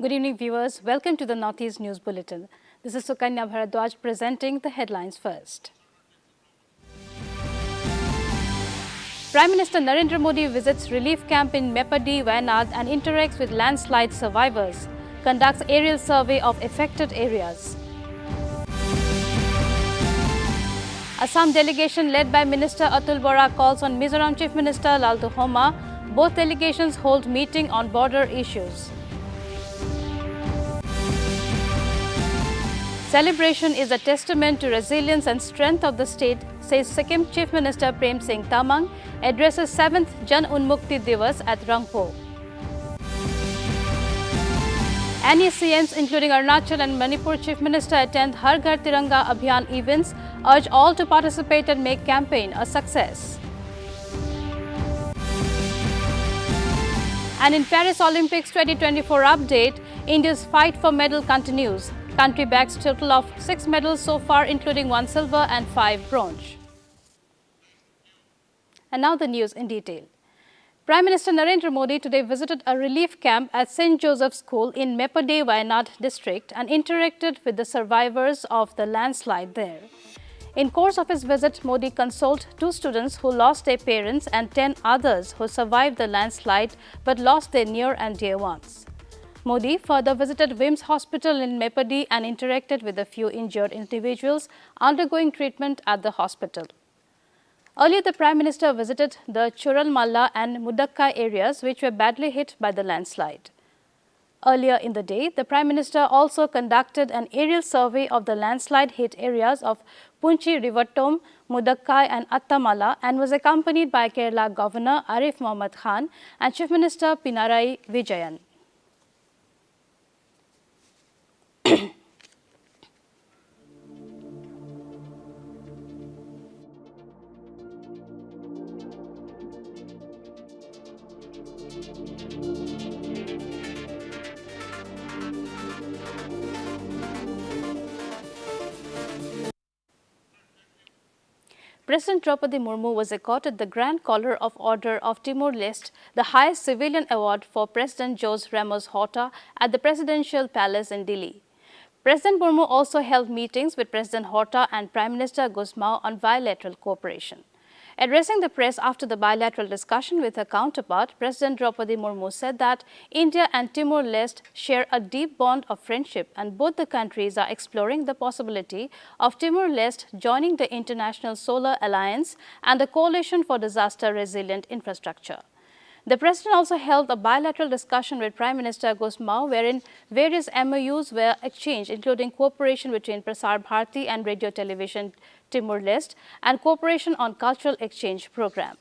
Good evening, viewers. Welcome to the Northeast News Bulletin. This is Sukanya Bharadwaj presenting the headlines first. Prime Minister Narendra Modi visits relief camp in Mepadi, Wayanad and interacts with landslide survivors, conducts aerial survey of affected areas. Assam delegation led by Minister Atul Bora calls on Mizoram Chief Minister Laltu Homa. Both delegations hold meeting on border issues. Celebration is a testament to resilience and strength of the state, says Sikkim Chief Minister Prem Singh Tamang, addresses 7th Jan Unmukti Divas at Rangpo. NECMs including Arunachal and Manipur Chief Minister attend Har Ghar Tiranga Abhiyan events, urge all to participate and make campaign a success. And in Paris Olympics 2024 update, India's fight for medal continues. Country bags total of 6 medals so far, including 1 silver and 5 bronze. And now the news in detail. Prime Minister Narendra Modi today visited a relief camp at St. Joseph's School in Mepadi, Wayanad district and interacted with the survivors of the landslide there. In course of his visit, Modi consoled 2 students who lost their parents and 10 others who survived the landslide but lost their near and dear ones. Modi further visited Vim's Hospital in Mepadi and interacted with a few injured individuals undergoing treatment at the hospital. Earlier, the Prime Minister visited the Churalmalla and Mudakkai areas which were badly hit by the landslide. Earlier in the day, the Prime Minister also conducted an aerial survey of the landslide-hit areas of Punchi, Rivattom, Mudakkai and Attamala and was accompanied by Kerala Governor Arif Mohammad Khan and Chief Minister Pinarayi Vijayan. President Draupadi Murmu was accorded the Grand Collar of Order of Timor-Leste, the highest civilian award for President Jose Ramos Horta at the Presidential Palace in Delhi. President Murmu also held meetings with President Horta and Prime Minister Gusmao on bilateral cooperation. Addressing the press after the bilateral discussion with her counterpart, President Draupadi Murmu said that India and Timor-Leste share a deep bond of friendship and both the countries are exploring the possibility of Timor-Leste joining the International Solar Alliance and the Coalition for Disaster Resilient Infrastructure. The President also held a bilateral discussion with Prime Minister Gusmao wherein various MOUs were exchanged, including cooperation between Prasar Bharati and Radio Television Timor-Leste and cooperation on cultural exchange program.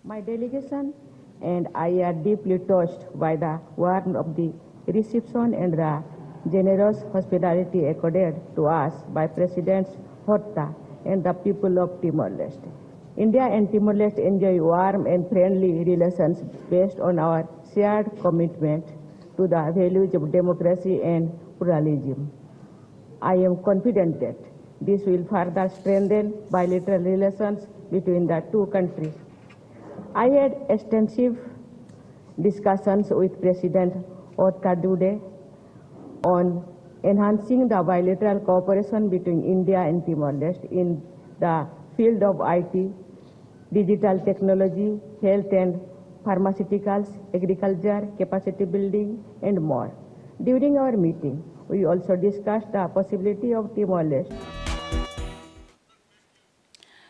My delegation and I are deeply touched by the warmth of the reception and the generous hospitality accorded to us by Presidents Horta and the people of Timor-Leste. India and Timor-Leste enjoy warm and friendly relations based on our shared commitment to the values of democracy and pluralism. I am confident that this will further strengthen bilateral relations between the two countries. I had extensive discussions with President Horta today on enhancing the bilateral cooperation between India and Timor-Leste in the field of IT, digital technology, health and pharmaceuticals, agriculture, capacity building, and more. During our meeting, we also discussed the possibility of Timor-Leste.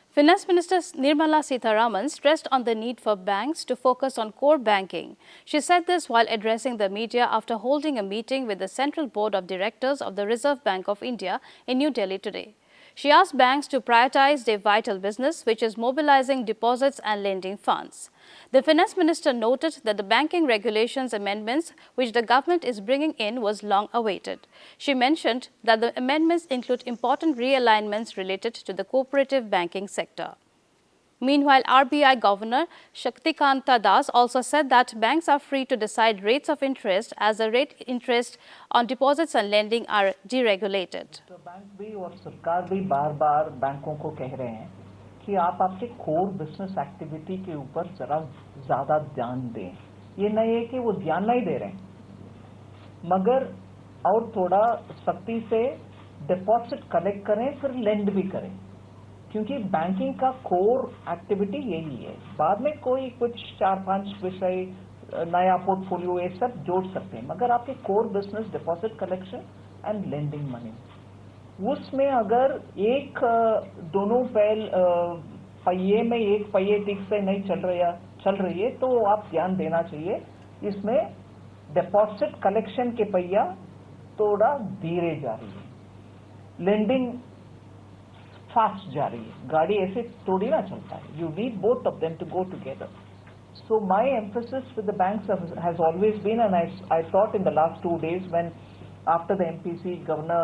Finance Minister Nirmala Sitharaman stressed on the need for banks to focus on core banking. She said this while addressing the media after holding a meeting with the Central Board of Directors of the Reserve Bank of India in New Delhi today. She asked banks to prioritize their vital business, which is mobilizing deposits and lending funds. The Finance Minister noted that the banking regulations amendments which the government is bringing in was long awaited. She mentioned that the amendments include important realignments related to the cooperative banking sector. Meanwhile, RBI Governor Shaktikanta Das also said that banks are free to decide rates of interest as the rate interest on deposits and lending are deregulated. तो bank भी और सरकार भी बार-बार बैंकों को कह रहे हैं कि आप आपके कोर बिजनेस एक्टिविटी के ऊपर जरा ज़्यादा ध्यान दें। ये नहीं है कि वो ध्यान नहीं दे रहे हैं, मगर और थोड़ा सख्ती से डिपॉजिट कलेक्ट करें, फिर लेंड भी करें, क्योंकि बैंकिंग का कोर एक्टिविटी यही है। बाद में कोई कुछ 4-5 विषय नया पोर्टफोलियो ये सब जोड़ सकते हैं, मगर आपके core business deposit collection and lending money, उसमें अगर एक दोनों पहिए में एक पहिए ठीक से नहीं चल रही है तो आप ध्यान देना चाहिए। इसमें डिपॉजिट कलेक्शन के पहिया थोड़ा धीरे जा रही है, लेंडिंग फास्ट जा रही है। गाड़ी ऐसे थोड़ी ना चलता है, you need both of them to go together. So my emphasis with the banks has always been, and I thought in the last 2 days when after the MPC, Governor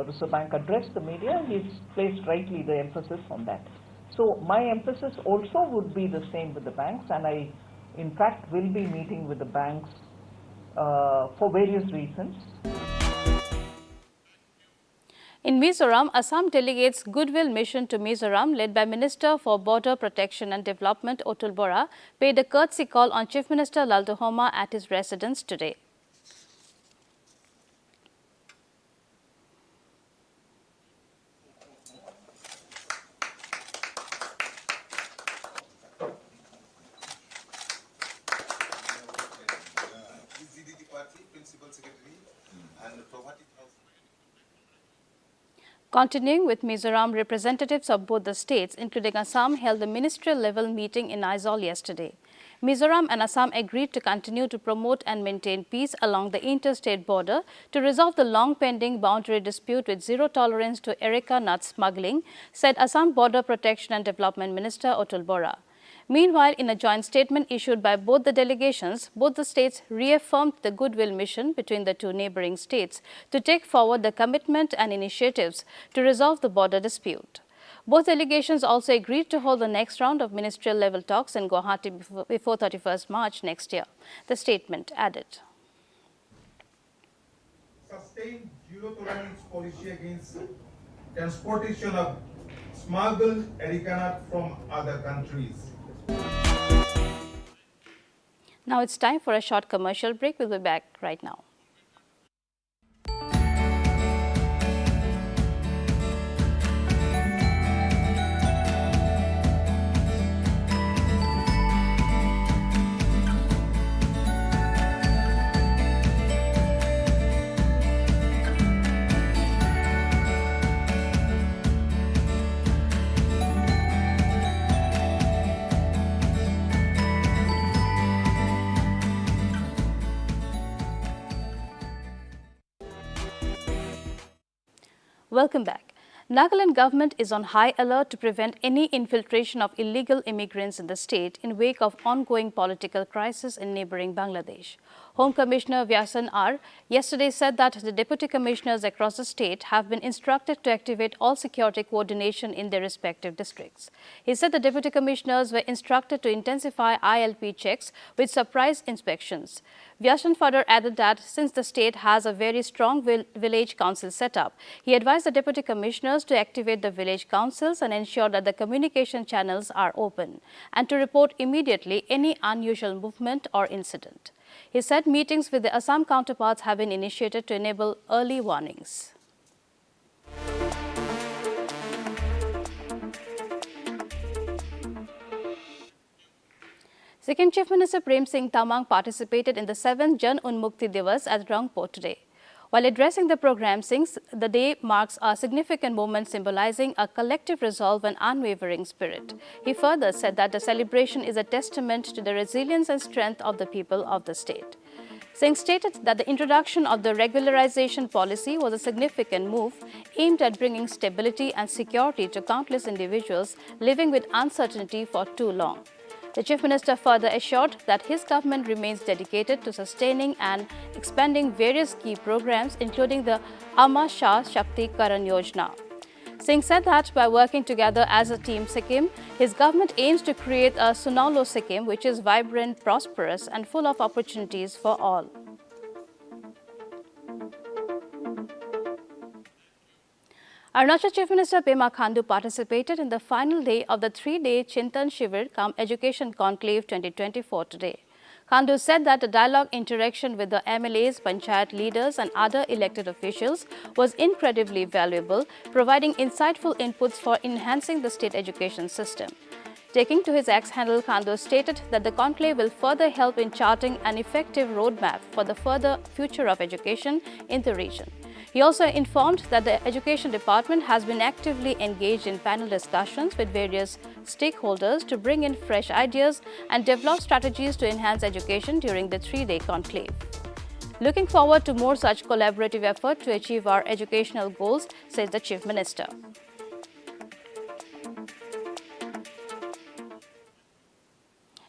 Reserve Bank addressed the media, he's placed rightly the emphasis on that. So my emphasis also would be the same with the banks, and I in fact will be meeting with the banks for various reasons. In Mizoram, Assam delegates Goodwill mission to Mizoram, led by Minister for Border Protection and Development Otul Bora, paid a courtesy call on Chief Minister Lalduhoma at his residence today. Continuing with Mizoram, representatives of both the states, including Assam, held a ministerial-level meeting in Aizawl yesterday. Mizoram and Assam agreed to continue to promote and maintain peace along the interstate border to resolve the long-pending boundary dispute with zero tolerance to Erica nut smuggling, said Assam Border Protection and Development Minister Otul Bora. Meanwhile, in a joint statement issued by both the delegations, both the states reaffirmed the goodwill mission between the two neighboring states to take forward the commitment and initiatives to resolve the border dispute. Both delegations also agreed to hold the next round of ministerial-level talks in Guwahati before 31st March next year. The statement added. Sustained zero-tolerance policy against transportation of smuggled Erica nut from other countries. Now it's time for a short commercial break. We'll be back right now. Welcome back. Nagaland government is on high alert to prevent any infiltration of illegal immigrants in the state in wake of ongoing political crisis in neighboring Bangladesh. Home Commissioner Vyasan R. yesterday said that the deputy commissioners across the state have been instructed to activate all security coordination in their respective districts. He said the deputy commissioners were instructed to intensify ILP checks with surprise inspections. Vyasan further added that since the state has a very strong village council setup, he advised the deputy commissioners to activate the village councils and ensure that the communication channels are open and to report immediately any unusual movement or incident. He said meetings with the Assam counterparts have been initiated to enable early warnings. Sikkim Chief Minister Prem Singh Tamang participated in the 7th Jan Unmukti Divas at Rangpo today. While addressing the program, Singh's the day marks a significant moment symbolizing a collective resolve and unwavering spirit. He further said that the celebration is a testament to the resilience and strength of the people of the state. Singh stated that the introduction of the regularization policy was a significant move aimed at bringing stability and security to countless individuals living with uncertainty for too long. The Chief Minister further assured that his government remains dedicated to sustaining and expanding various key programs, including the Amma Shah Shakti Karan Yojana. Singh said that by working together as a team Sikkim, his government aims to create a Sunaulo Sikkim which is vibrant, prosperous and full of opportunities for all. Arunachal Chief Minister Pema Khandu participated in the final day of the 3-day Chintan Shivir Education Conclave 2024 today. Khandu said that a dialogue interaction with the MLAs, panchayat leaders and other elected officials was incredibly valuable, providing insightful inputs for enhancing the state education system. Taking to his X handle, Khandu stated that the conclave will further help in charting an effective roadmap for the further future of education in the region. He also informed that the Education Department has been actively engaged in panel discussions with various stakeholders to bring in fresh ideas and develop strategies to enhance education during the 3-day conclave. Looking forward to more such collaborative effort to achieve our educational goals, says the Chief Minister.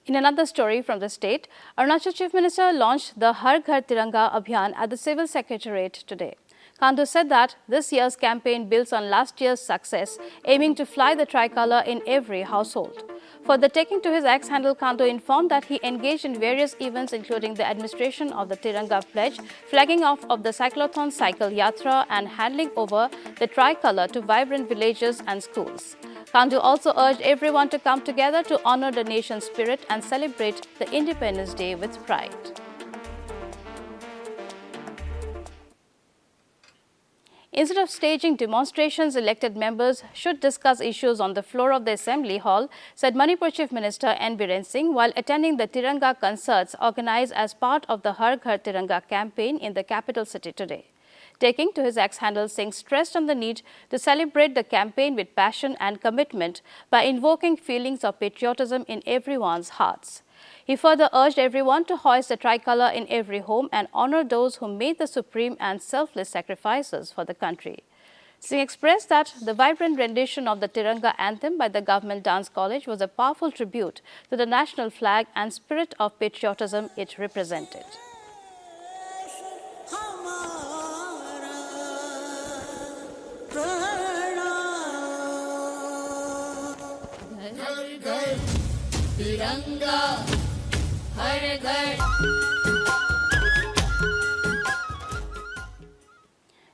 In another story from the state, Arunachal Chief Minister launched the Har Ghar Tiranga Abhiyan at the Civil Secretariat today. Khandu said that this year's campaign builds on last year's success, aiming to fly the tricolour in every household. Further taking to his X handle, Khandu informed that he engaged in various events including the administration of the Tiranga Pledge, flagging off of the Cyclothon Cycle Yatra and handing over the tricolour to vibrant villages and schools. Khandu also urged everyone to come together to honour the nation's spirit and celebrate the Independence Day with pride. Instead of staging demonstrations, elected members should discuss issues on the floor of the Assembly Hall, said Manipur Chief Minister N. Biren Singh while attending the Tiranga concerts organized as part of the Har Ghar Tiranga campaign in the capital city today. Taking to his X handle, Singh stressed on the need to celebrate the campaign with passion and commitment by invoking feelings of patriotism in everyone's hearts. He further urged everyone to hoist the tricolour in every home and honour those who made the supreme and selfless sacrifices for the country. Singh expressed that the vibrant rendition of the Tiranga anthem by the Government Dance College was a powerful tribute to the national flag and spirit of patriotism it represented.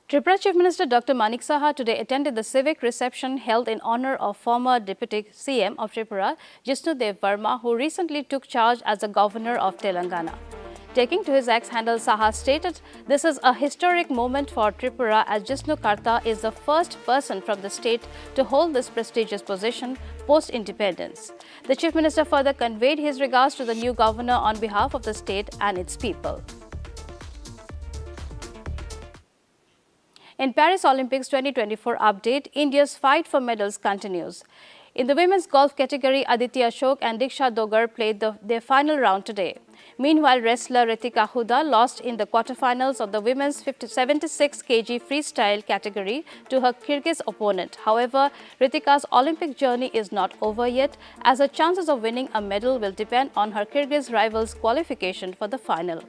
Tripura Chief Minister Dr. Manik Saha today attended the civic reception held in honour of former Deputy CM of Tripura, Jishnu Dev Verma, who recently took charge as the Governor of Telangana. Taking to his X handle, Saha stated, "This is a historic moment for Tripura as Jishnu Karta is the first person from the state to hold this prestigious position post-independence." The Chief Minister further conveyed his regards to the new governor on behalf of the state and its people. In Paris Olympics 2024 update, India's fight for medals continues. In the women's golf category, Aditi Ashok and Diksha Dogar played their final round today. Meanwhile, wrestler Ritika Huda lost in the quarterfinals of the women's 76 kg freestyle category to her Kyrgyz opponent. However, Ritika's Olympic journey is not over yet, as her chances of winning a medal will depend on her Kyrgyz rival's qualification for the final.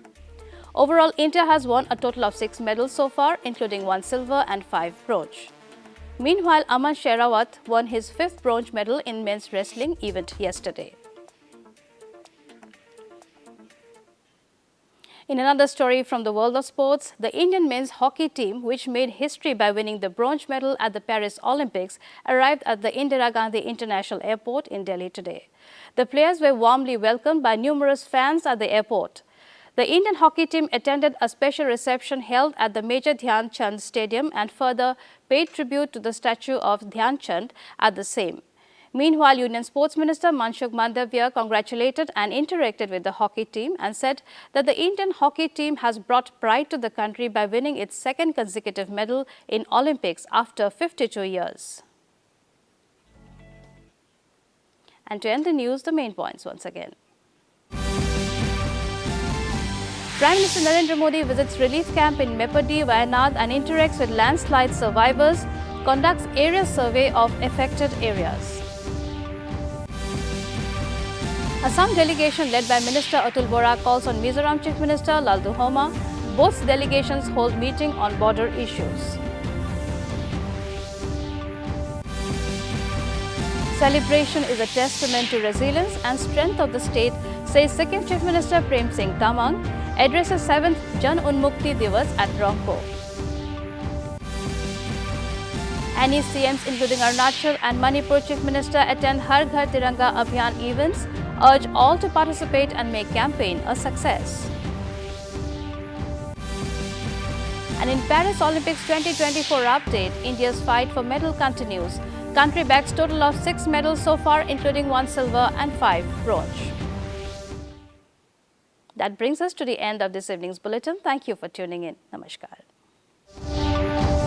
Overall, India has won a total of 6 medals so far, including 1 silver and 5 bronze. Meanwhile, Aman Sherawat won his 5th bronze medal in men's wrestling event yesterday. In another story from the world of sports, the Indian men's hockey team, which made history by winning the bronze medal at the Paris Olympics, arrived at the Indira Gandhi International Airport in Delhi today. The players were warmly welcomed by numerous fans at the airport. The Indian hockey team attended a special reception held at the Major Dhyan Chand Stadium and further paid tribute to the statue of Dhyan Chand at the same. Meanwhile, Union Sports Minister Manshukh Mandavya congratulated and interacted with the hockey team and said that the Indian hockey team has brought pride to the country by winning its 2nd consecutive medal in Olympics after 52 years. And to end the news, the main points once again. Prime Minister Narendra Modi visits relief camp in Mepadi, Wayanad and interacts with landslide survivors, conducts area survey of affected areas. Assam delegation led by Minister Atul Bora calls on Mizoram Chief Minister Laldu Homa. Both delegations hold meeting on border issues. Celebration is a testament to resilience and strength of the state, says Sikkim Chief Minister Prem Singh Tamang, addresses 7th Jan Unmukti Divas at Rangpo. NECMs including Arunachal and Manipur Chief Minister attend Har Ghar Tiranga Abhiyan events. urge all to participate and make campaign a success. And in Paris Olympics 2024 update, India's fight for medal continues. Country bags total of 6 medals so far, including 1 silver and 5 bronze. That brings us to the end of this evening's bulletin. Thank you for tuning in. Namaskar.